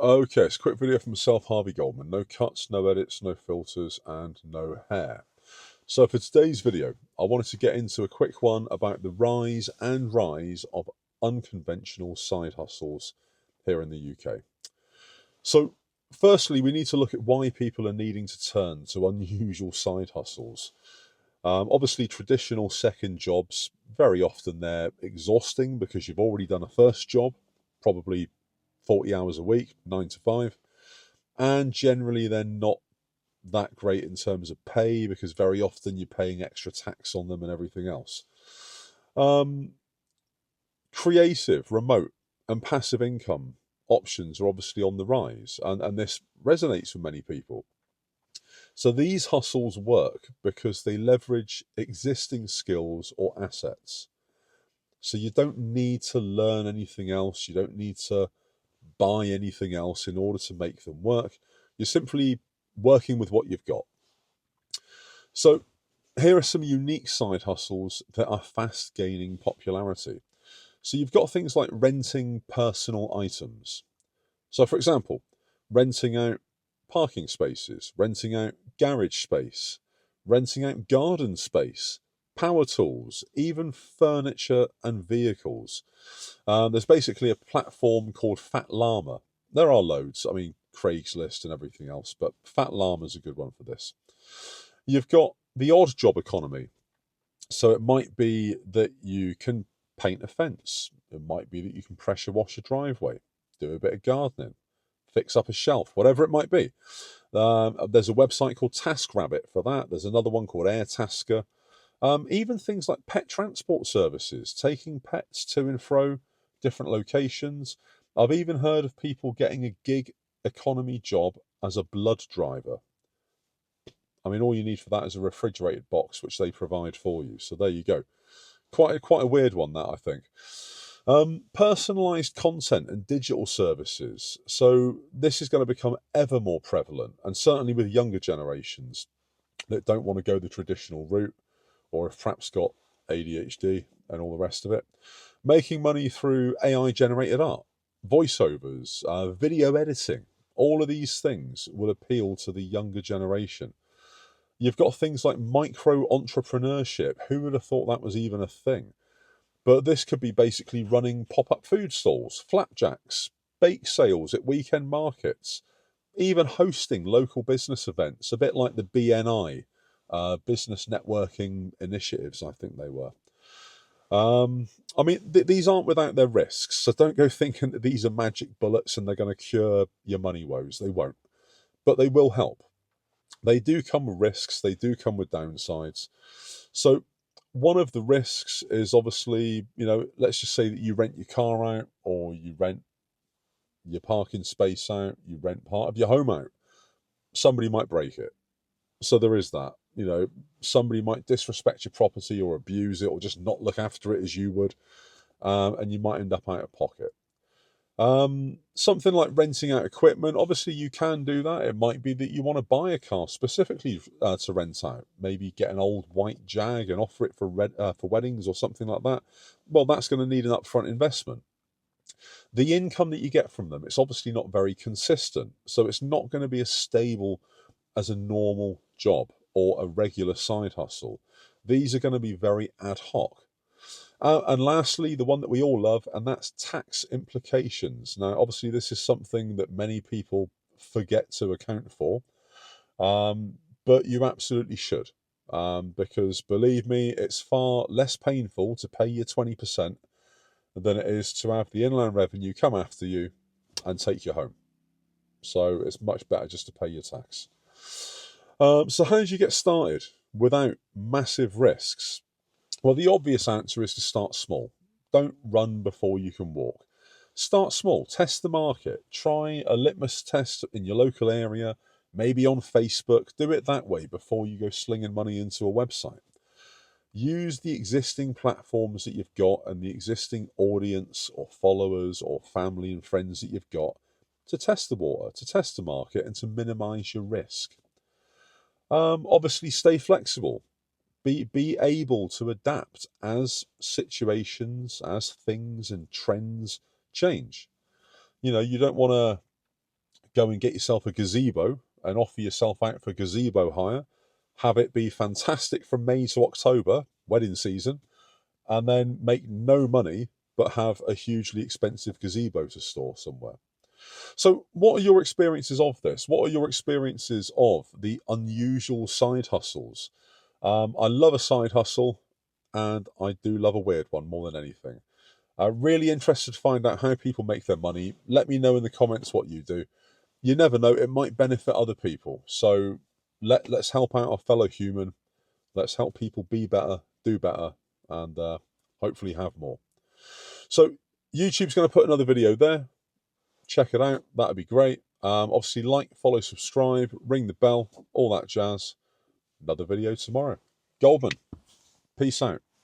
Okay, it's a quick video from myself, Harvey Goldman. No cuts, no edits, no filters, and no hair. So for today's video, I wanted to get into a quick one about the rise of unconventional side hustles here in the UK. So firstly, we need to look at why people are needing to turn to unusual side hustles. Obviously, traditional second jobs, very often they're exhausting because you've already done a first job, probably 40 hours a week, 9 to 5. And generally they're not that great in terms of pay because very often you're paying extra tax on them and everything else. Um, Creative, remote, and passive income options are obviously on the rise, and this resonates with many people. So these hustles work because they leverage existing skills or assets. So you don't need to learn anything else, you don't need to buy anything else in order to make them work. You're simply working with what you've got. So here are some unique side hustles that are fast gaining popularity. So you've got things like renting personal items. So for example, renting out parking spaces, renting out garage space, renting out garden space, power tools, even furniture and vehicles. There's basically a platform called Fat Llama. There are loads, I mean, Craigslist and everything else, but Fat Llama is a good one for this. You've got the odd job economy. So it might be that you can paint a fence. It might be that you can pressure wash a driveway, do a bit of gardening, fix up a shelf, whatever it might be. There's a website called TaskRabbit for that. There's another one called AirTasker. Even things like pet transport services, taking pets to and fro different locations. I've even heard of people getting a gig economy job as a blood driver. I mean, all you need for that is a refrigerated box, which they provide for you. So there you go. Quite a weird one, that, I think. Personalized content and digital services. So this is going to become ever more prevalent, and certainly with younger generations that don't want to go the traditional route, or have perhaps got ADHD and all the rest of it. Making money through AI generated art, voiceovers, video editing. All of these things will appeal to the younger generation. You've got things like micro entrepreneurship. Who would have thought that was even a thing? But this could be basically running pop up food stalls, flapjacks, bake sales at weekend markets, even hosting local business events, a bit like the BNI, business networking initiatives, I think they were. I mean, these aren't without their risks, so don't go thinking that these are magic bullets and they're going to cure your money woes. They won't, but they will help. They do come with risks, they do come with downsides. So, one of the risks is obviously, let's just say that you rent your car out, or you rent your parking space out, you rent part of your home out. Somebody might break it. So, there is that. Somebody might disrespect your property or abuse it or just not look after it as you would, and you might end up out of pocket. Something like renting out equipment, obviously you can do that. It might be that you want to buy a car specifically to rent out. Maybe get an old white Jag and offer it for weddings or something like that. Well, that's going to need an upfront investment. The income that you get from them, it's obviously not very consistent, so it's not going to be as stable as a normal job or a regular side hustle. These are going to be very ad hoc. And lastly, the one that we all love, and that's tax implications. Now, obviously, this is something that many people forget to account for, but you absolutely should, because believe me, it's far less painful to pay your 20% than it is to have the inland revenue come after you and take you home. So it's much better just to pay your tax. So how did you get started without massive risks? Well, the obvious answer is to start small. Don't run before you can walk. Start small, test the market, try a litmus test in your local area, maybe on Facebook. Do it that way before you go slinging money into a website. Use the existing platforms that you've got and the existing audience or followers or family and friends that you've got to test the water, to test the market, and to minimize your risk. Obviously, stay flexible. Be able to adapt as situations, as things and trends change. You don't want to go and get yourself a gazebo and offer yourself out for gazebo hire, have it be fantastic from May to October, wedding season, and then make no money but have a hugely expensive gazebo to store somewhere. So what are your experiences of this? What are your experiences of the unusual side hustles? I love a side hustle, and I do love a weird one more than anything. Really interested to find out how people make their money. Let me know in the comments what you do. You never know, it might benefit other people. So let's help out our fellow human. Let's help people be better, do better, and hopefully have more. So YouTube's going to put another video there. Check it out. That'd be great. Obviously, like, follow, subscribe, ring the bell, all that jazz. Another video tomorrow. Goldman, peace out.